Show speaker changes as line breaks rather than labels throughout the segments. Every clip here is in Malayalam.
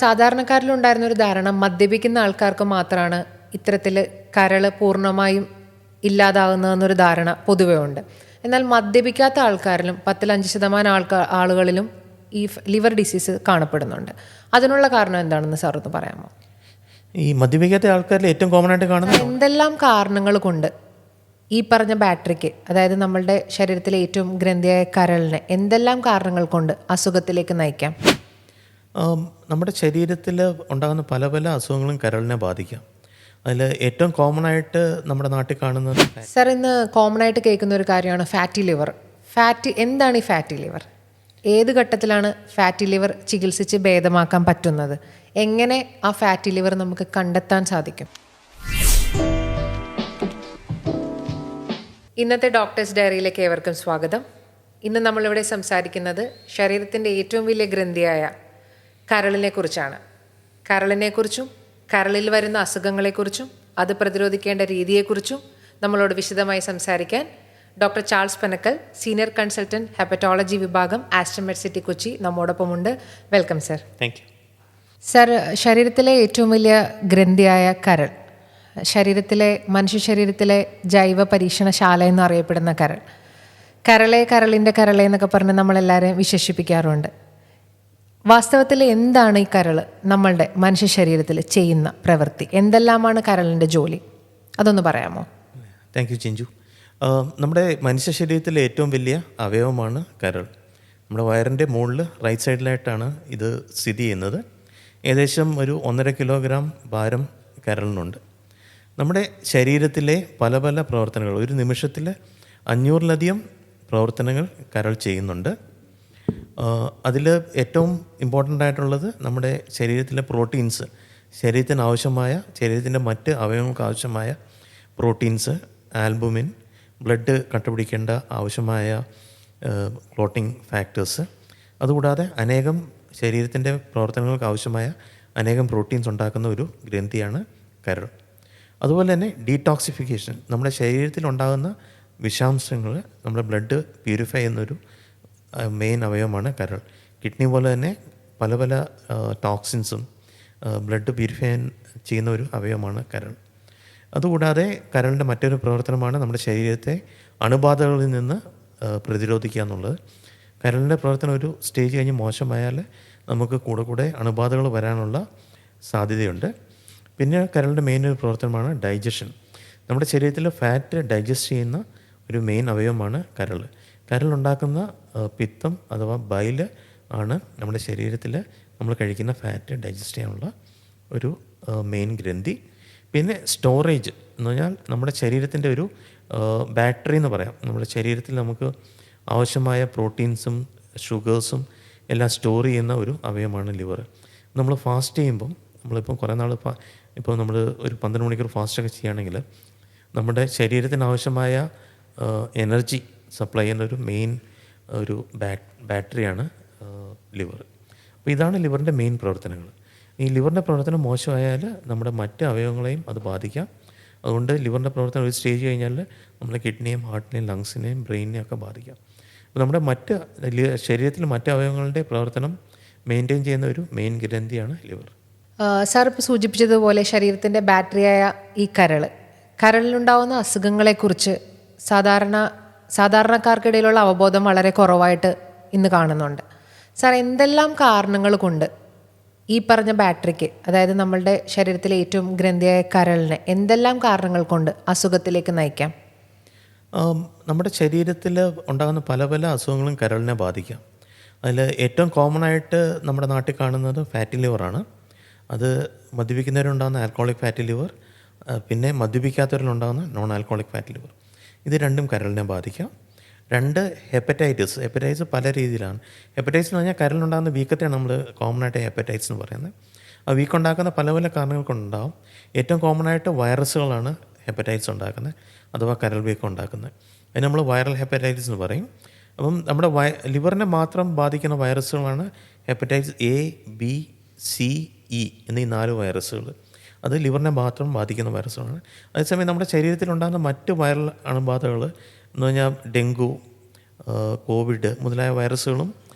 സാധാരണക്കാരിലുണ്ടായിരുന്ന ഒരു ധാരണ മദ്യപിക്കുന്ന ആൾക്കാർക്ക് മാത്രമാണ് ഇത്തരത്തിൽ കരൾ പൂർണ്ണമായും ഇല്ലാതാകുന്നതെന്നൊരു ധാരണ പൊതുവെ ഉണ്ട്. എന്നാൽ മദ്യപിക്കാത്ത ആൾക്കാരിലും 10-5% ആളുകളിലും ഈ ലിവർ ഡിസീസ് കാണപ്പെടുന്നുണ്ട്. അതിനുള്ള കാരണം എന്താണെന്ന് സാർ ഒന്ന് പറയാമോ?
ഈ മദ്യപിക്കാത്ത ആൾക്കാരിൽ ഏറ്റവും കോമൺ ആയിട്ട് കാണുന്നത്
എന്തെല്ലാം കാരണങ്ങൾ കൊണ്ട് ഈ പറഞ്ഞ ബാറ്ററിക്ക്, അതായത് നമ്മളുടെ ശരീരത്തിലെ ഏറ്റവും ഗ്രന്ഥിയായ കരളിനെ എന്തെല്ലാം കാരണങ്ങൾ കൊണ്ട് അസുഖത്തിലേക്ക് നയിക്കാം?
നമ്മുടെ ശരീരത്തിൽ ഉണ്ടാകുന്ന പല പല അസുഖങ്ങളും കരളിനെ ബാധിക്കാം. അതിൽ ഏറ്റവും കോമൺ ആയിട്ട് നമ്മുടെ നാട്ടിൽ കാണുന്നത്
സാർ, ഇന്ന് കോമൺ ആയിട്ട് കേൾക്കുന്ന ഒരു കാര്യമാണ് ഫാറ്റി ലിവർ. എന്താണ് ഈ ഫാറ്റി ലിവർ? ഏത് ഘട്ടത്തിലാണ് ഫാറ്റി ലിവർ ചികിത്സിച്ച് ഭേദമാക്കാൻ പറ്റുന്നത്? എങ്ങനെ ആ ഫാറ്റി ലിവർ നമുക്ക് കണ്ടെത്താൻ സാധിക്കും? ഇന്നത്തെ ഡോക്ടേഴ്സ് ഡയറിയിലേക്ക് ഏവർക്കും സ്വാഗതം. ഇന്ന് നമ്മളിവിടെ സംസാരിക്കുന്നത് ശരീരത്തിൻ്റെ ഏറ്റവും വലിയ ഗ്രന്ഥിയായ കരളിനെ കുറിച്ചാണ്. കരളിനെക്കുറിച്ചും കരളിൽ വരുന്ന അസുഖങ്ങളെക്കുറിച്ചും അത് പ്രതിരോധിക്കേണ്ട രീതിയെക്കുറിച്ചും നമ്മളോട് വിശദമായി സംസാരിക്കാൻ doctor Charles Panakkal, senior consultant hepatology വിഭാഗം, ആസ്റ്റർ മെഡ്സിറ്റി കൊച്ചി നമ്മോടൊപ്പമുണ്ട്. Welcome sir.
Thank you.
Sir, ശരീരത്തിലെ ഏറ്റവും വലിയ ഗ്രന്ഥിയായ കരൾ, മനുഷ്യ ശരീരത്തിലെ ജൈവ പരീക്ഷണശാല എന്നറിയപ്പെടുന്ന കരളിൻ്റെ കരളെ എന്നൊക്കെ പറഞ്ഞ് നമ്മളെല്ലാവരെയും വിശേഷിപ്പിക്കാറുണ്ട്. വാസ്തവത്തിൽ എന്താണ് ഈ കരൾ നമ്മളുടെ മനുഷ്യ ശരീരത്തിൽ ചെയ്യുന്ന പ്രവൃത്തി? എന്തെല്ലാമാണ് കരളിൻ്റെ ജോലി? അതൊന്ന് പറയാമോ?
Thank you Chinchu. നമ്മുടെ മനുഷ്യ ശരീരത്തിലെ ഏറ്റവും വലിയ അവയവമാണ് കരൾ. നമ്മുടെ വയറിൻ്റെ മുകളിൽ റൈറ്റ് സൈഡിലായിട്ടാണ് ഇത് സ്ഥിതി ചെയ്യുന്നത്. ഏകദേശം ഒരു 1.5 കിലോഗ്രാം ഭാരം കരളിനുണ്ട്. നമ്മുടെ ശരീരത്തിലെ പല പല പ്രവർത്തനങ്ങൾ, ഒരു നിമിഷത്തിൽ 500-ലധികം പ്രവർത്തനങ്ങൾ കരൾ ചെയ്യുന്നുണ്ട്. അതിൽ ഏറ്റവും ഇമ്പോർട്ടൻ്റ് ആയിട്ടുള്ളത് നമ്മുടെ ശരീരത്തിലെ പ്രോട്ടീൻസ്, ശരീരത്തിൻ്റെ മറ്റ് അവയവങ്ങൾക്ക് ആവശ്യമായ പ്രോട്ടീൻസ്, ആൽബുമിൻ, ബ്ലഡ് കണ്ടുപിടിക്കേണ്ട ആവശ്യമായ ക്ലോട്ടിംഗ് ഫാക്ടേഴ്സ്, അതുകൂടാതെ അനേകം ശരീരത്തിൻ്റെ പ്രവർത്തനങ്ങൾക്ക് ആവശ്യമായ അനേകം പ്രോട്ടീൻസ് ഉണ്ടാക്കുന്ന ഒരു ഗ്രന്ഥിയാണ് കരൾ. അതുപോലെ തന്നെ ഡീടോക്സിഫിക്കേഷൻ, നമ്മുടെ ശരീരത്തിലുണ്ടാകുന്ന വിഷാംശങ്ങൾ നമ്മുടെ ബ്ലഡ് പ്യൂരിഫൈ ചെയ്യുന്നൊരു മെയിൻ അവയവമാണ് കരൾ. കിഡ്നി പോലെ തന്നെ പല പല ടോക്സിൻസും ബ്ലഡ് പ്യൂരിഫൈ ചെയ്യുന്ന ഒരു അവയവമാണ് കരൾ. അതുകൂടാതെ കരളിൻ്റെ മറ്റൊരു പ്രവർത്തനമാണ് നമ്മുടെ ശരീരത്തെ അണുബാധകളിൽ നിന്ന് പ്രതിരോധിക്കുക എന്നുള്ളത്. കരളിൻ്റെ പ്രവർത്തനം ഒരു സ്റ്റേജ് കഴിഞ്ഞ് മോശമായാൽ നമുക്ക് കൂടെ അണുബാധകൾ വരാനുള്ള സാധ്യതയുണ്ട്. പിന്നെ കരളിൻ്റെ മെയിൻ ഒരു പ്രവർത്തനമാണ് ഡൈജഷൻ. നമ്മുടെ ശരീരത്തിൽ ഫാറ്റ് ഡൈജസ്റ്റ് ചെയ്യുന്ന ഒരു മെയിൻ അവയവമാണ് കരൾ. കരളുണ്ടാക്കുന്ന പിത്തം അഥവാ ബൈല് ആണ് നമ്മുടെ ശരീരത്തിൽ നമ്മൾ കഴിക്കുന്ന ഫാറ്റ് ഡൈജസ്റ്റ് ചെയ്യാനുള്ള ഒരു മെയിൻ ഗ്രന്ഥി. പിന്നെ സ്റ്റോറേജ് എന്ന് പറഞ്ഞാൽ നമ്മുടെ ശരീരത്തിൻ്റെ ഒരു ബാറ്ററി എന്ന് പറയാം. നമ്മുടെ ശരീരത്തിൽ നമുക്ക് ആവശ്യമായ പ്രോട്ടീൻസും ഷുഗേഴ്സും എല്ലാം സ്റ്റോർ ചെയ്യുന്ന ഒരു അവയവമാണ് ലിവർ. നമ്മൾ ഫാസ്റ്റ് ചെയ്യുമ്പം, നമ്മളിപ്പം കുറേ നാൾ ഇപ്പോൾ നമ്മൾ ഒരു 12 മണിക്കൂർ ഫാസ്റ്റൊക്കെ ചെയ്യുകയാണെങ്കിൽ നമ്മുടെ ശരീരത്തിന് ആവശ്യമായ എനർജി സപ്ലൈ ചെയ്യുന്ന ഒരു മെയിൻ ഒരു ബാറ്ററിയാണ് ലിവർ. അപ്പോൾ ഇതാണ് ലിവറിൻ്റെ മെയിൻ പ്രവർത്തനങ്ങൾ. ഈ ലിവറിൻ്റെ പ്രവർത്തനം മോശമായാൽ നമ്മുടെ മറ്റ് അവയവങ്ങളെയും അത് ബാധിക്കാം. അതുകൊണ്ട് ലിവറിൻ്റെ പ്രവർത്തനം ഒരു സ്റ്റേജ് കഴിഞ്ഞാൽ നമ്മുടെ കിഡ്നിയെയും ഹാർട്ടിനെയും ലങ്സിനെയും ബ്രെയിനിനെയും ഒക്കെ ബാധിക്കാം. അപ്പോൾ നമ്മുടെ ശരീരത്തിലെ മറ്റ് അവയവങ്ങളുടെ പ്രവർത്തനം മെയിൻറ്റെയിൻ ചെയ്യുന്ന ഒരു മെയിൻ ഗ്രന്ഥിയാണ് ലിവർ.
സാർ ഇപ്പോൾ സൂചിപ്പിച്ചതുപോലെ ശരീരത്തിൻ്റെ ബാറ്ററിയായ ഈ കരളിലുണ്ടാവുന്ന അസുഖങ്ങളെക്കുറിച്ച് സാധാരണക്കാർക്കിടയിലുള്ള അവബോധം വളരെ കുറവായിട്ട് ഇന്ന് കാണുന്നുണ്ട്. സാർ, എന്തെല്ലാം കാരണങ്ങൾ കൊണ്ട് ഈ പറഞ്ഞ ബാറ്ററിക്ക്, അതായത് നമ്മളുടെ ശരീരത്തിലെ ഏറ്റവും ഗ്രന്ഥിയായ കരളിനെ എന്തെല്ലാം കാരണങ്ങൾ കൊണ്ട് അസുഖത്തിലേക്ക് നയിക്കാം?
നമ്മുടെ ശരീരത്തിൽ ഉണ്ടാകുന്ന പല പല അസുഖങ്ങളും കരളിനെ ബാധിക്കാം. അതിൽ ഏറ്റവും കോമൺ ആയിട്ട് നമ്മുടെ നാട്ടിൽ കാണുന്നത് ഫാറ്റി ലിവറാണ്. അത് മദ്യപിക്കുന്നവരുണ്ടാകുന്ന ആൽക്കഹോളിക് ഫാറ്റി ലിവർ, പിന്നെ മദ്യപിക്കാത്തവരിലുണ്ടാകുന്ന നോൺ ആൽക്കഹോളിക് ഫാറ്റി ലിവർ. ഇത് രണ്ടും കരളിനെ ബാധിക്കാം. 2, ഹെപ്പറ്റൈറ്റിസ് പല രീതിയിലാണ്. ഹെപ്പറ്റൈറ്റിസ് എന്ന് പറഞ്ഞാൽ കരളിലുണ്ടാകുന്ന വീക്കത്തെയാണ് നമ്മൾ കോമൺ ആയിട്ട് ഹെപ്പറ്റൈറ്റിസ് എന്ന് പറയുന്നത്. ആ വീക്ക് ഉണ്ടാക്കുന്ന പല പല കാരണങ്ങൾ കൊണ്ടുണ്ടാകും. ഏറ്റവും കോമൺ ആയിട്ട് വൈറസുകളാണ് ഹെപ്പറ്റൈറ്റിസ് ഉണ്ടാക്കുന്നത് അഥവാ കരൾ വീക്കം ഉണ്ടാക്കുന്നത്. അതിന് നമ്മൾ വൈറൽ ഹെപ്പറ്റൈറ്റിസ് എന്ന് പറയും. അപ്പം നമ്മുടെ ലിവറിനെ മാത്രം ബാധിക്കുന്ന വൈറസുകളാണ് hepatitis A, B, C, E എന്നീ 4 വൈറസുകൾ. അത് ലിവറിനെ മാത്രം ബാധിക്കുന്ന വൈറസുകളാണ്. അതേസമയം നമ്മുടെ ശരീരത്തിലുണ്ടാകുന്ന മറ്റ് വൈറൽ അണുബാധകൾ എന്ന് പറഞ്ഞാൽ ഡെങ്കു, കോവിഡ് മുതലായ വൈറസുകളും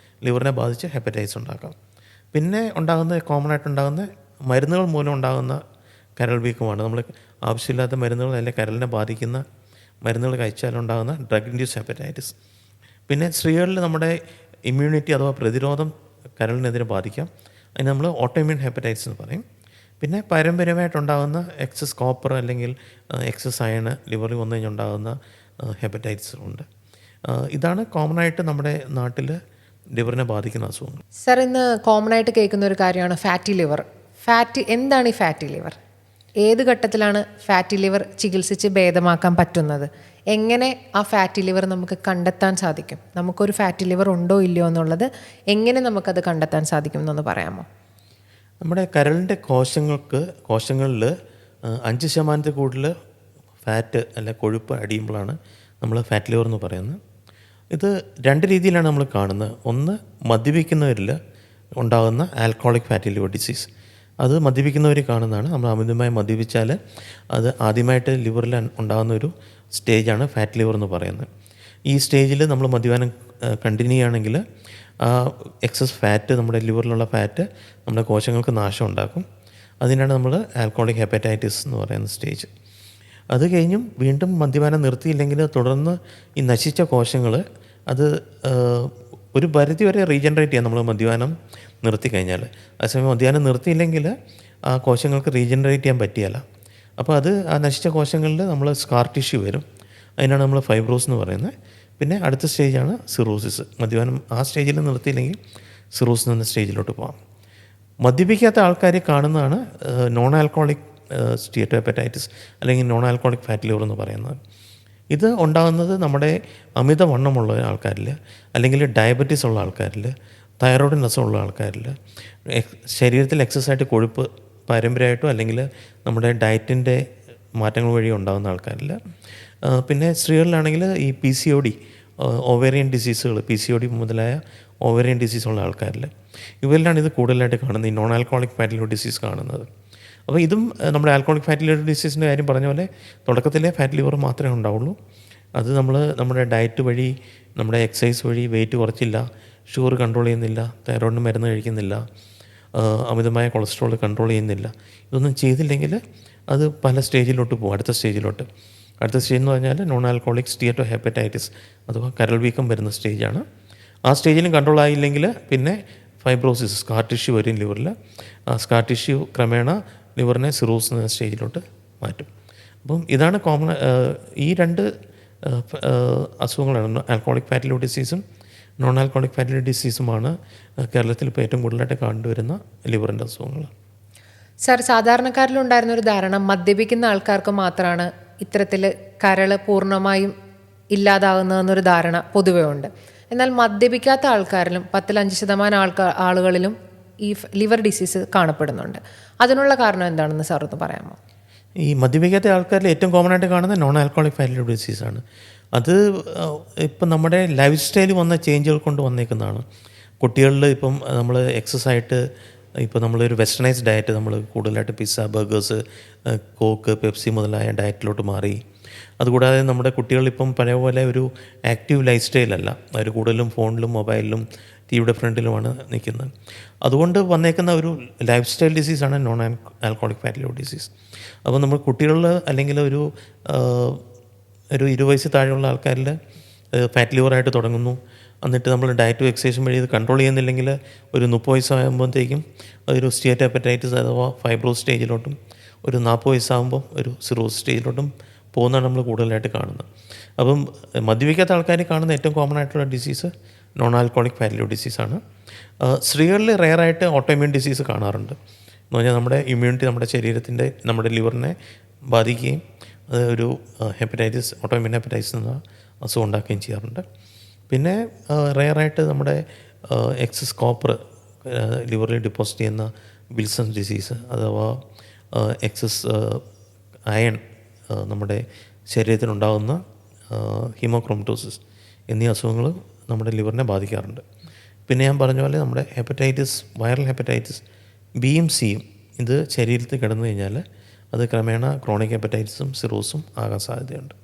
ലിവറിനെ ബാധിച്ച് ഹെപ്പറ്റൈറ്റിസ് ഉണ്ടാക്കാം. പിന്നെ ഉണ്ടാകുന്ന കോമൺ ആയിട്ടുണ്ടാകുന്ന മരുന്നുകൾ മൂലം ഉണ്ടാകുന്ന കരൾ വീക്കമാണ്. നമ്മൾ ആവശ്യമില്ലാത്ത മരുന്നുകൾ അല്ലെങ്കിൽ കരളിനെ ബാധിക്കുന്ന മരുന്നുകൾ കഴിച്ചാലുണ്ടാകുന്ന ഡ്രഗ് ഇൻഡ്യൂസ് ഹെപ്പറ്റൈറ്റിസ്. പിന്നെ സ്ത്രീകളിൽ നമ്മുടെ ഇമ്മ്യൂണിറ്റി അഥവാ പ്രതിരോധം കരളിനെതിരെ ബാധിക്കാം. അതിന് നമ്മൾ ഓട്ടോഇമ്യൂൺ ഹെപ്പറ്റൈറ്റിസ് എന്ന് പറയും. പിന്നെ പാരമ്പര്യമായിട്ടുണ്ടാകുന്ന എക്സസ് കോപ്പർ അല്ലെങ്കിൽ എക്സസ് അയൺ ലിവറിൽ വന്നു കഴിഞ്ഞുണ്ടാകുന്ന ഹെപ്പറ്റൈറ്റിസ് ഉണ്ട്. ഇതാണ് കോമൺ ആയിട്ട് നമ്മുടെ നാട്ടിൽ ലിവറിനെ ബാധിക്കുന്ന അസുഖങ്ങൾ.
സർ, ഇന്ന് കോമൺ ആയിട്ട് കേൾക്കുന്ന ഒരു കാര്യമാണ് ഫാറ്റി ലിവർ. എന്താണ് ഈ ഫാറ്റി ലിവർ? ഏത് ഘട്ടത്തിലാണ് ഫാറ്റി ലിവർ ചികിത്സിച്ച് ഭേദമാക്കാൻ പറ്റുന്നത്? എങ്ങനെ ആ ഫാറ്റി ലിവർ നമുക്ക് കണ്ടെത്താൻ സാധിക്കും? നമുക്കൊരു ഫാറ്റി ലിവർ ഉണ്ടോ ഇല്ലയോ എന്നുള്ളത് എങ്ങനെ നമുക്കത് കണ്ടെത്താൻ സാധിക്കും എന്നൊന്ന് പറയാമോ?
നമ്മുടെ കരളിൻ്റെ കോശങ്ങളിൽ 5% കൂടുതൽ ഫാറ്റ് അല്ലെ കൊഴുപ്പ് അടിയുമ്പോഴാണ് നമ്മൾ ഫാറ്റ് ലിവർ എന്ന് പറയുന്നത്. ഇത് 2 രീതിയിലാണ് നമ്മൾ കാണുന്നത്. ഒന്ന്, മദ്യപിക്കുന്നവരിൽ ഉണ്ടാകുന്ന ആൽക്കഹോളിക് ഫാറ്റി ലിവർ ഡിസീസ്. അത് മദ്യപിക്കുന്നവർ കാണുന്നതാണ്. നമ്മൾ അമിതമായി മദ്യപിച്ചാൽ അത് ആദ്യമായിട്ട് ലിവറിൽ ഉണ്ടാകുന്ന ഒരു സ്റ്റേജാണ് ഫാറ്റ് ലിവർ എന്ന് പറയുന്നത്. ഈ സ്റ്റേജിൽ നമ്മൾ മദ്യപാനം കണ്ടിന്യൂ ചെയ്യുകയാണെങ്കിൽ എക്സസ് ഫാറ്റ്, നമ്മുടെ ലിവറിലുള്ള ഫാറ്റ് നമ്മുടെ കോശങ്ങൾക്ക് നാശം ഉണ്ടാക്കും. അതിനാണ് നമ്മൾ ആൽക്കഹോളിക് ഹെപ്പറ്റൈറ്റിസ് എന്ന് പറയുന്ന സ്റ്റേജ്. അത് കഴിഞ്ഞും വീണ്ടും മദ്യപാനം നിർത്തിയില്ലെങ്കിൽ തുടർന്ന് ഈ നശിച്ച കോശങ്ങൾ അത് ഒരു പരിധി വരെ റീജനറേറ്റ് ചെയ്യാം നമ്മൾ മദ്യപാനം നിർത്തിക്കഴിഞ്ഞാൽ. അതേസമയം മദ്യപാനം നിർത്തിയില്ലെങ്കിൽ ആ കോശങ്ങൾക്ക് റീജനറേറ്റ് ചെയ്യാൻ പറ്റിയല്ല. അപ്പോൾ അത് ആ നശിച്ച കോശങ്ങളിൽ നമ്മൾ സ്കാർ ടിഷ്യൂ വരും. അതിനാണ് നമ്മൾ ഫൈബ്രോസ് എന്ന് പറയുന്നത്. പിന്നെ അടുത്ത സ്റ്റേജാണ് സിറോസിസ്. മദ്യപാനം ആ സ്റ്റേജിൽ നിർത്തിയില്ലെങ്കിൽ സിറോസിസ് എന്ന സ്റ്റേജിലോട്ട് പോകാം. മദ്യപിക്കാത്ത ആൾക്കാർ കാണുന്നതാണ് നോൺ ആൽക്കഹോളിക് സ്റ്റീറ്റോ ഹെപ്പറ്റൈറ്റിസ് അല്ലെങ്കിൽ നോൺ ആൽക്കഹോളിക് ഫാറ്റ് ലിവർ എന്ന് പറയുന്നത്. ഇത് ഉണ്ടാകുന്നത് നമ്മുടെ അമിതവണ്ണമുള്ള ആൾക്കാരിൽ, അല്ലെങ്കിൽ ഡയബറ്റീസ് ഉള്ള ആൾക്കാരിൽ, തൈറോയിഡ് അസുഖമുള്ള ആൾക്കാരിൽ, ശരീരത്തിൽ എക്സസ്സായിട്ട് കൊഴുപ്പ് പാരമ്പര്യമായിട്ടോ അല്ലെങ്കിൽ നമ്മുടെ ഡയറ്റിൻ്റെ മാറ്റങ്ങൾ വഴി ഉണ്ടാകുന്ന ആൾക്കാരിൽ, പിന്നെ സ്ത്രീകളിലാണെങ്കിൽ ഈ PCOD ഓവേറിയൻ ഡിസീസുകൾ, PCOD മുതലായ ഓവേറിയൻ ഡിസീസുള്ള ആൾക്കാരിൽ, ഇവരിലാണ് ഇത് കൂടുതലായിട്ട് കാണുന്നത്, ഈ non alcoholic fatty liver disease കാണുന്നത്. അപ്പോൾ ഇതും നമ്മുടെ ആൽക്കഹോളിക് ഫാറ്റി ലിവർ ഡിസീസിൻ്റെ കാര്യം പറഞ്ഞ പോലെ തുടക്കത്തിലെ ഫാറ്റ് ലിവർ മാത്രമേ ഉണ്ടാവുള്ളൂ. അത് നമ്മുടെ ഡയറ്റ് വഴി, നമ്മുടെ എക്സസൈസ് വഴി വെയിറ്റ് കുറച്ചില്ല, ഷുഗർ കൺട്രോൾ ചെയ്യുന്നില്ല, തൈറോയിഡിന് മരുന്ന് കഴിക്കുന്നില്ല, അമിതമായ കൊളസ്ട്രോൾ കൺട്രോൾ ചെയ്യുന്നില്ല, ഇതൊന്നും ചെയ്തില്ലെങ്കിൽ അത് പല സ്റ്റേജിലോട്ട് പോകും. അടുത്ത സ്റ്റേജ് എന്ന് പറഞ്ഞാൽ നോൺ ആൽക്കഹോളിക് സ്റ്റീറ്റോ ഹെപ്പറ്റൈറ്റിസ് അഥവാ കരൾ വീക്കം വരുന്ന സ്റ്റേജാണ്. ആ സ്റ്റേജിലും കൺട്രോൾ ആയില്ലെങ്കിൽ പിന്നെ ഫൈബ്രോസിസ്, സ്കാർ ടിഷ്യൂ വരും ലിവറിൽ. ആ സ്കാർ ടിഷ്യൂ ക്രമേണ ലിവറിനെ സിറോസ് എന്ന സ്റ്റേജിലോട്ട് മാറ്റും. അപ്പം ഇതാണ് കോമൺ. ഈ 2 അസുഖങ്ങളാണ്, ആൽക്കഹോളിക് ഫാറ്റി ലിവർ ഡിസീസും നോൺ ആൽക്കഹോളിക് ഫാറ്റി ലിവർ ഡിസീസുമാണ് കേരളത്തിൽ ഇപ്പോൾ ഏറ്റവും കൂടുതലായിട്ട് കണ്ടുവരുന്ന ലിവറിൻ്റെ അസുഖങ്ങൾ.
സർ, സാധാരണക്കാരിലുണ്ടായിരുന്ന ഒരു ധാരണ മദ്യപിക്കുന്ന ആൾക്കാർക്ക് മാത്രമാണ് ഇത്തരത്തിൽ കരൾ പൂർണ്ണമായും ഇല്ലാതാകുന്നതെന്നൊരു ധാരണ പൊതുവേ ഉണ്ട്. എന്നാൽ മദ്യപിക്കാത്ത ആൾക്കാരിലും 10-5% ആളുകളിലും ഈ ലിവർ ഡിസീസ് കാണപ്പെടുന്നുണ്ട്. അതിനുള്ള കാരണം എന്താണെന്ന് സാർ ഒന്ന് പറയാമോ?
ഈ മദ്യപിക്കാത്ത ആൾക്കാരിൽ ഏറ്റവും കോമൺ ആയിട്ട് കാണുന്നത് നോൺ ആൽക്കഹോളിക് ഫാറ്റി ലിവർ ഡിസീസാണ്. അത് ഇപ്പം നമ്മുടെ ലൈഫ് സ്റ്റൈൽ വന്ന ചേഞ്ചുകൾ കൊണ്ട് വന്നേക്കുന്നതാണ്. കുട്ടികളിൽ ഇപ്പം നമ്മൾ എക്സസൈസായിട്ട് ഇപ്പോൾ നമ്മളൊരു വെസ്റ്റേണൈസ്ഡ് ഡയറ്റ്, നമ്മൾ കൂടുതലായിട്ട് പിസ്സ, ബർഗേഴ്സ്, കോക്ക്, പെപ്സി മുതലായ ഡയറ്റിലോട്ട് മാറി. അതുകൂടാതെ നമ്മുടെ കുട്ടികളിപ്പം പഴയ പോലെ ഒരു ആക്റ്റീവ് ലൈഫ് സ്റ്റൈലല്ല, അവർ കൂടുതലും ഫോണിലും മൊബൈലിലും ടിവിയുടെ ഫ്രണ്ടിലുമാണ് നിൽക്കുന്നത്. അതുകൊണ്ട് വന്നേക്കുന്ന ഒരു ലൈഫ് സ്റ്റൈൽ ഡിസീസാണ് non alcoholic fatty liver disease. അപ്പോൾ നമ്മൾ കുട്ടികളിൽ അല്ലെങ്കിൽ ഒരു 20 വയസ്സ് താഴെയുള്ള ആൾക്കാരിൽ ഫാറ്റ് ലിവറായിട്ട് തുടങ്ങുന്നു. എന്നിട്ട് നമ്മൾ ഡയറ്റും എക്സസൈസും വഴി ഇത് കൺട്രോൾ ചെയ്യുന്നില്ലെങ്കിൽ ഒരു 30 വയസ്സാകുമ്പോഴത്തേക്കും ഒരു സ്റ്റീറ്റോ ഹെപ്പറ്റൈറ്റിസ് അഥവാ ഫൈബ്രോസ് സ്റ്റേജിലോട്ടും, ഒരു 40 വയസ്സാകുമ്പോൾ ഒരു സിറോസ് സ്റ്റേജിലോട്ടും പോകുന്നതാണ് നമ്മൾ കൂടുതലായിട്ട് കാണുന്നത്. അപ്പം മദ്യപിക്കാത്ത ആൾക്കാർ കാണുന്ന ഏറ്റവും കോമൺ ആയിട്ടുള്ള disease non alcoholic fatty liver ഡിസീസാണ്. സ്ത്രീകളിൽ റെയറായിട്ട് ഓട്ടോഇമ്യൂൺ ഡിസീസ് കാണാറുണ്ട്. എന്ന് പറഞ്ഞാൽ നമ്മുടെ ഇമ്മ്യൂണിറ്റി നമ്മുടെ ശരീരത്തിൻ്റെ, നമ്മുടെ ലിവറിനെ ബാധിക്കുകയും അത് ഒരു ഹെപ്പറ്റൈറ്റിസ്, ഓട്ടോഇമ്യൂൺ ഹെപ്പറ്റൈറ്റിസ് എന്ന അസുഖം ഉണ്ടാക്കുകയും ചെയ്യാറുണ്ട്. പിന്നെ റെയറായിട്ട് നമ്മുടെ എക്സസ് കോപ്പർ ലിവറിൽ ഡിപ്പോസിറ്റ് ചെയ്യുന്ന വിൽസൺ ഡിസീസ് അഥവാ എക്സസ് അയൺ നമ്മുടെ ശരീരത്തിനുണ്ടാകുന്ന ഹീമോക്രോമറ്റോസിസ് എന്നീ അസുഖങ്ങൾ നമ്മുടെ ലിവറിനെ ബാധിക്കാറുണ്ട്. പിന്നെ ഞാൻ പറഞ്ഞ പോലെ നമ്മുടെ ഹെപ്പറ്റൈറ്റിസ്, വൈറൽ ഹെപ്പറ്റൈറ്റിസ് ബിയും സിയും ഇത് ശരീരത്തിൽ കിടന്നു കഴിഞ്ഞാൽ അത് ക്രമേണ ക്രോണിക് ഹെപ്പറ്റൈറ്റിസും സിറോസും ആകാൻ സാധ്യതയുണ്ട്.